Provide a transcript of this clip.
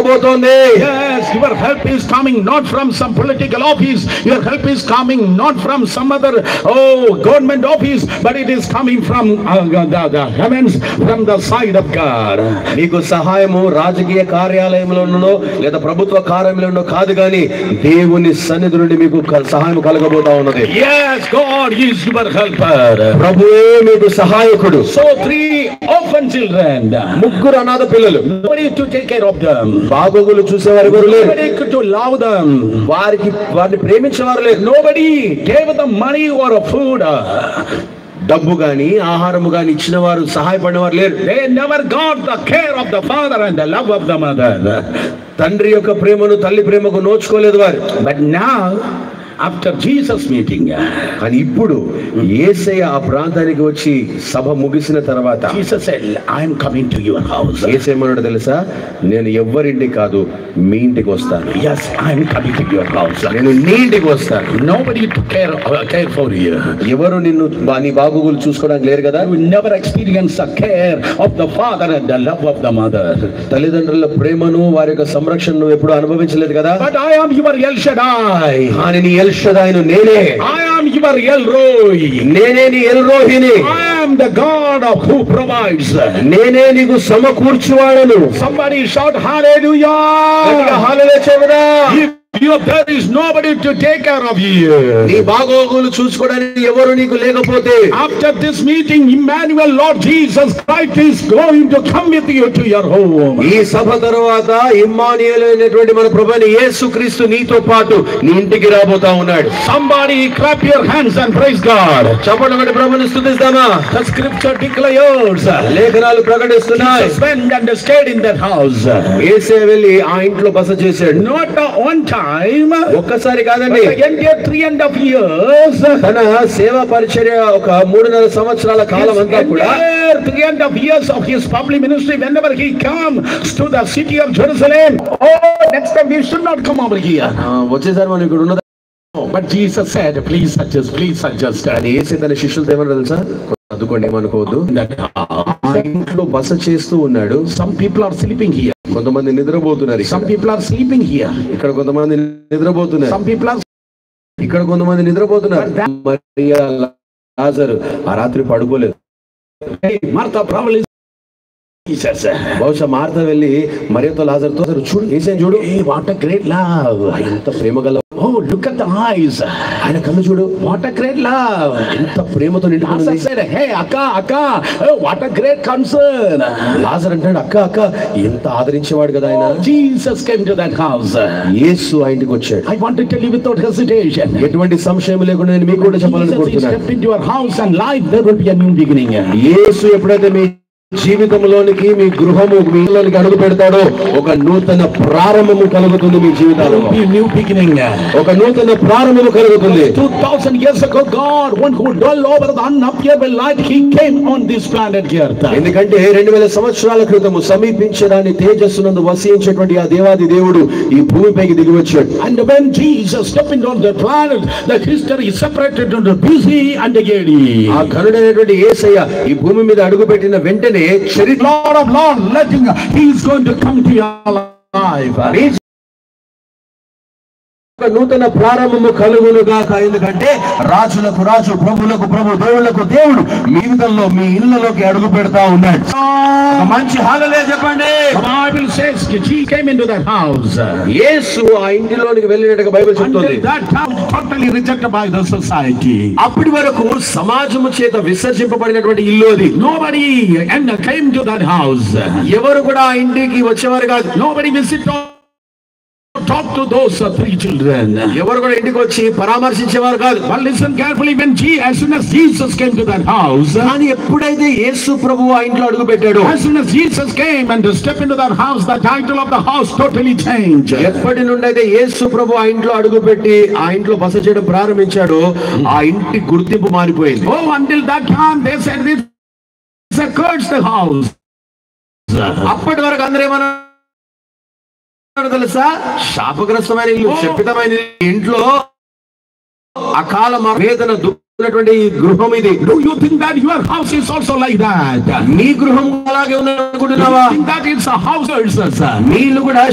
కలగబోతోంది. Yes, your help is coming not from some political office. Your help is coming not from some other government office, but it is coming from the heavens, from the side of God. నీకు సహాయము రాజకీయ కార్యాలయంలోనో లేదా ప్రభుత్వ కార్యాలయంలో కాదు గాని దేవుని సన్నిధి నుండి మీకు సహాయం కలగబోతా ఉన్నది. Yes, God is your helper. ప్రభువే మీకు సహాయకుడు. So 3 orphan children, ముగ్గురు అనాథ పిల్లలు, nobody to take care of them, బాగోగులు చూసేవారు ఎవరు లేరు, nobody to love them, వారిని ప్రేమించేవారు లేరు, nobody gave them money or food. డబ్బు గాని ఆహారము గాని ఇచ్చిన వారు సహాయపడినవారు లేరు. They never got the care of the father and the love of the mother. తండ్రి యొక్క ప్రేమను తల్లి ప్రేమకు నోచుకోలేదు వారు. But now after Jesus meeting, కానీ ఇప్పుడు యేసయ్య ఆ ప్రాంతానికి వచ్చి సభ ముగిసిన తర్వాత Jesus said, I am coming to your house. యేసయ్య ఏమన్నాడు తెలుసా? నేను ఎవ్వరింటికి కాదు మీ ఇంటికి వస్తాను. Yes, I am coming to your house. నేను నీ ఇంటికి వస్తాను. Nobody to care for you. ఎవరు నిన్ను నీ బాగోగులు చూసుకోవడానికి లేరు కదా. You never experience the care of the father and the love of the mother. తల్లిదండ్రుల ప్రేమను వారి యొక్క సంరక్షణను ఎప్పుడు అనుభవించలేదు కదా. But I am your El Shaddai. కానీ నీ ఎల్ షదాయిను నేనే. I am your El Roi. నేనే నీ L Rohini. I am the God of who provides. నేనే నీకు సమకూర్చువాడను. Somebody shout hallelujah. Hallelujah చెబుదా. There is nobody to take care of you. నీ బాగోగులు చూసుకోవడానికి ఎవరు నీకు లేకపోతే After this meeting, Emmanuel, Lord Jesus Christ is going to come with you to your home. ఈ సభ తరువాత ఇమ్మానుయేలు అయినటువంటి మన ప్రభువైన యేసుక్రీస్తు నీతో పాటు నీ ఇంటికి రాబోతా ఉన్నాడు. Somebody clap your hands and praise God. చప్పట్లు కొట్టి ప్రభువుని స్తుతిస్తామా? The scripture declares, లేఖనాలు ప్రకటిస్తున్నాయి. Jesus went and stayed in that house. యేసే వెళ్ళి ఆ ఇంట్లో బస చేశాడు. Not one time, ఒక్కసారి కాదండి, 3.5 years. తన సేవా పరిచర్య ఒక 3.5 సంవత్సరాల కాలం అంతా కూడా 3.5 years of his public ministry, whenever he comes to the city of Jerusalem, next time we should not come over here. వచ్చేసారి మనం ఇక్కడ ఉన్నది. But Jesus said, please suggest. అని యేసే తన శిష్యులతో ఏమన్నా తెలుసా? అందుకోండి, ఏమనుకోవద్దు. ఇంట్లో బస చేస్తూ ఉన్నాడు. Some people are sleeping here. కొంతమంది నిద్రపోతున్నారు. Some people are sleeping here. ఇక్కడ కొంతమంది నిద్రపోతున్నారు. Some people are ఇక్కడ కొంతమంది నిద్రపోతున్నారు. మరియా లాజరు ఆ రాత్రి పడుకోలేదు. Martha probably బహుశా మార్త వెళ్ళి మరియతో లాజరుతో చూడు, యేసయ్యని చూడు, what a great love. ఎంత ప్రేమ గల, look at the eyes. ఆయన కళ్ళు చూడు, what a great love. ఎంత ప్రేమతో నిండుకుంది. said, hey akka, what a great concern. లాజరు అంటాడు, అక్క ఎంత ఆదరించేవాడు కదా ఆయన. Jesus came to that house. యేసు ఆ ఇంటికి వచ్చాడు. I want to tell you without hesitation, ఎటువంటి సంశయం లేకుండా నేను మీకు కూడా చెప్పాలని కోరుతున్నాను. step into your house and life, there will be a new beginning. యేసు ఎప్పుడైతే మీ జీవితంలోనికి, మీ గృహము, మీ ఇళ్ళలోనికి అడుగు పెడతాడో ఒక నూతన ప్రారంభము కలుగుతుంది మీ జీవితాల్లో. ఒక నూతన ప్రారంభము కలుగుతుంది. 2000 years ago, God, one who dwelt over the unappearable light, he came on this planet earth. ఎందుకంటే 2000 సంవత్సరాల క్రితము సమీపించడాన్ని తేజస్సునందు వసించేటువంటి ఆ దేవాది దేవుడు ఈ భూమిపైకి దిగి వచ్చాడు. And when Jesus stepped into the planet, the history is separated into BC and AD. ఆ ఘనుడైనటువంటి యేసయ్య ఈ భూమి మీద అడుగు పెట్టిన వెంటనే Lord of Lord, letting he is going to come to your life. నూతన ప్రారంభము కలుగునుగాక. ఎందుకంటే రాజులకు రాజు, ప్రభులకు ప్రభు, దేవుళ్లకు దేవుడు మీ విధంలో, మీ ఇళ్లలోకి అడుగు పెడతా ఉన్నాడు. మంచి హల్లెలూయా చెప్పండి. Bible says he came into that house. యేసు ఆ ఇంటిలోనికి వెళ్ళినట్టుగా బైబిల్ చెప్తుంది. That house totally rejected by the society. అప్పటి వరకు సమాజము చేత విసర్జింపబడినటువంటి ఇల్లు అది. Nobody came to that house. ఎవరు కూడా ఆ ఇంటికి వచ్చేవారు కాదు. Nobody visit talk to those 3 children. ఎవరు కూడా ఇంటికి వచ్చి పరామర్శించేవారు కాదు. But listen carefully, as soon as Jesus came to that house, కానీ ఎప్పుడైతే యేసు ప్రభువు ఆ ఇంట్లో అడుగు పెట్టాడో, as soon as Jesus came and stepped into that house, the title of the house totally changed. ఎప్పటి నుండి అయితే యేసు ప్రభు ఆ ఇంట్లో అడుగు పెట్టి ఆ ఇంట్లో బస చేయడం ప్రారంభించాడో ఆ ఇంటి గుర్తింపు మారిపోయింది. Until that time they said this is a cursed house. అప్పటి వరకు అందరూ ఏమన్నా తెలుసా? శాపగ్రస్తమైన ఇల్లు, శపితమైన ఇంట్లో అకాల వేదన దుఃఖమైనటువంటి గృహం ఇది. Do you think that your house is also like that? మీ గృహం అలాగే ఉందనుకుంటున్నావా? That is a house. మీ ఇల్లు కూడా